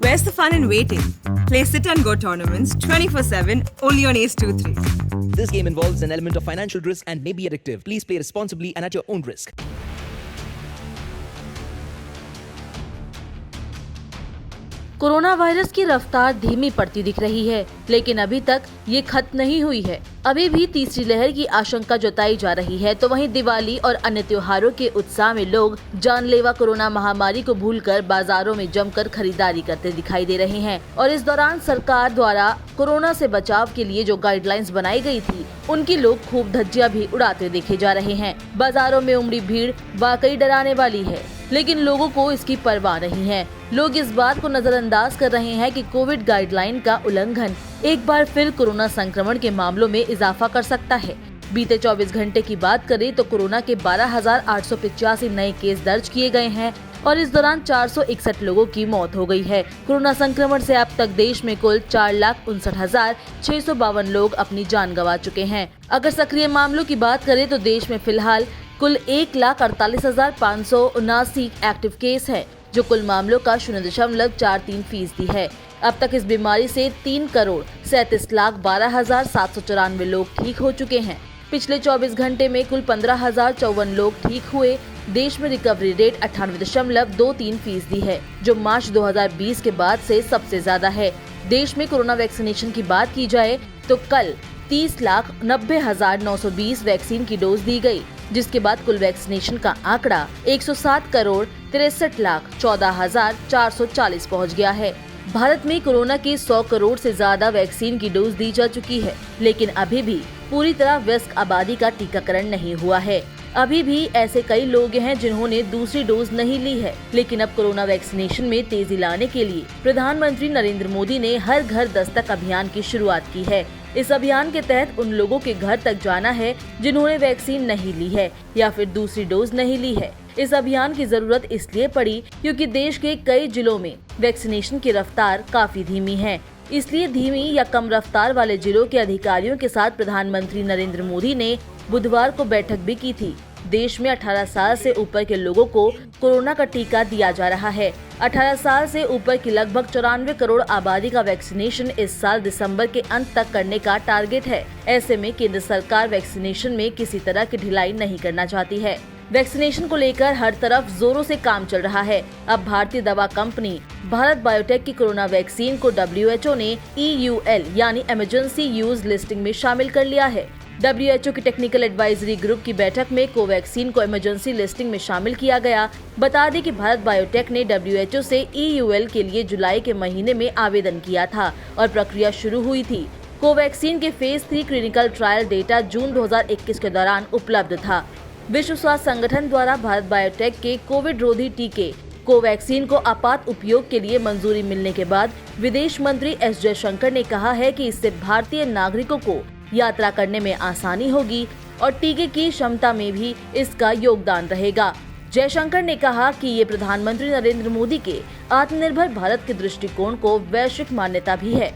Where's the fun in waiting? Play Sit and Go tournaments 24/7 only on Ace 2-3. This game involves an element of financial risk and may be addictive. Please play responsibly and at your own risk. Corona virus की रफ्तार धीमी पड़ती दिख रही है, लेकिन अभी तक ये खत्म नहीं हुई है। अभी भी तीसरी लहर की आशंका जताई जा रही है, तो वहीं दिवाली और अन्य त्योहारों के उत्साह में लोग जानलेवा कोरोना महामारी को भूलकर बाजारों में जमकर खरीदारी करते दिखाई दे रहे हैं। और इस दौरान सरकार द्वारा कोरोना से बचाव के लिए जो गाइडलाइंस बनाई गई थी, उनकी लोग खूब धज्जियां भी उड़ाते देखे जा रहे हैं। बाजारों में उमड़ी भीड़ वाकई डराने वाली है, लेकिन लोगों को इसकी परवाह नहीं है। लोग इस बात को नजरअंदाज कर रहे हैं कि कोविड गाइडलाइन का उल्लंघन एक बार फिर कोरोना संक्रमण के मामलों में इजाफा कर सकता है। बीते 24 घंटे की बात करें तो कोरोना के 12,885 नए केस दर्ज किए गए हैं और इस दौरान 461 लोगों की मौत हो गई है। कोरोना संक्रमण से अब तक देश में कुल 4,59,652 लोग अपनी जान गंवा चुके हैं। अगर सक्रिय मामलों की बात करें तो देश में फिलहाल कुल 1,48,579 एक्टिव केस है, जो कुल मामलों का 0.43% है। अब तक इस बीमारी से 3,37,12,794 लोग ठीक हो चुके हैं। पिछले 24 घंटे में कुल 15,054 लोग ठीक हुए। देश में रिकवरी रेट 98.23% है, जो मार्च 2020 के बाद से सबसे ज्यादा है। देश में कोरोना वैक्सीनेशन की बात की जाए तो कल 30,90,920 वैक्सीन की डोज दी गई, जिसके बाद कुल वैक्सीनेशन का आंकड़ा 107,63,14,440 पहुंच गया है। भारत में कोरोना की 100 करोड़ से ज्यादा वैक्सीन की डोज दी जा चुकी है, लेकिन अभी भी पूरी तरह वयस्क आबादी का टीकाकरण नहीं हुआ है। अभी भी ऐसे कई लोग हैं जिन्होंने दूसरी डोज नहीं ली है, लेकिन अब कोरोना वैक्सीनेशन में तेजी लाने के लिए प्रधानमंत्री नरेंद्र मोदी ने हर घर दस्तक अभियान की शुरुआत की है। इस अभियान के तहत उन लोगों के घर तक जाना है जिन्होंने वैक्सीन नहीं ली है या फिर दूसरी डोज नहीं ली है। इस अभियान की जरूरत इसलिए पड़ी क्योंकि देश के कई जिलों में वैक्सीनेशन की रफ्तार काफी धीमी है। इसलिए धीमी या कम रफ्तार वाले जिलों के अधिकारियों के साथ प्रधानमंत्री नरेंद्र मोदी ने बुधवार को बैठक भी की थी। देश में 18 साल से ऊपर के लोगों को कोरोना का टीका दिया जा रहा है। 18 साल से ऊपर की लगभग 94 करोड़ आबादी का वैक्सीनेशन इस साल दिसंबर के अंत तक करने का टारगेट है। ऐसे में केंद्र सरकार वैक्सीनेशन में किसी तरह की ढिलाई नहीं करना चाहती है। वैक्सीनेशन को लेकर हर तरफ जोरों से काम चल रहा है। अब भारतीय दवा कंपनी भारत बायोटेक की कोरोना वैक्सीन को WHO ने EUL यानी इमरजेंसी यूज लिस्टिंग में शामिल कर लिया है। WHO की टेक्निकल एडवाइजरी ग्रुप की बैठक में कोवैक्सीन को इमरजेंसी लिस्टिंग में शामिल किया गया। बता दें कि भारत बायोटेक ने WHO से EUL के लिए जुलाई के महीने में आवेदन किया था और प्रक्रिया शुरू हुई थी। कोवैक्सीन के फेज 3 क्लिनिकल ट्रायल डेटा जून 2021 के दौरान उपलब्ध था। विश्व स्वास्थ्य संगठन द्वारा भारत बायोटेक के कोविड रोधी टीके कोवैक्सीन को आपात उपयोग के लिए मंजूरी मिलने के बाद विदेश मंत्री S जयशंकर ने कहा है कि इससे भारतीय नागरिकों को यात्रा करने में आसानी होगी और टीके की क्षमता में भी इसका योगदान रहेगा। जयशंकर ने कहा कि ये प्रधानमंत्री नरेंद्र मोदी के आत्मनिर्भर भारत के दृष्टिकोण को वैश्विक मान्यता भी है।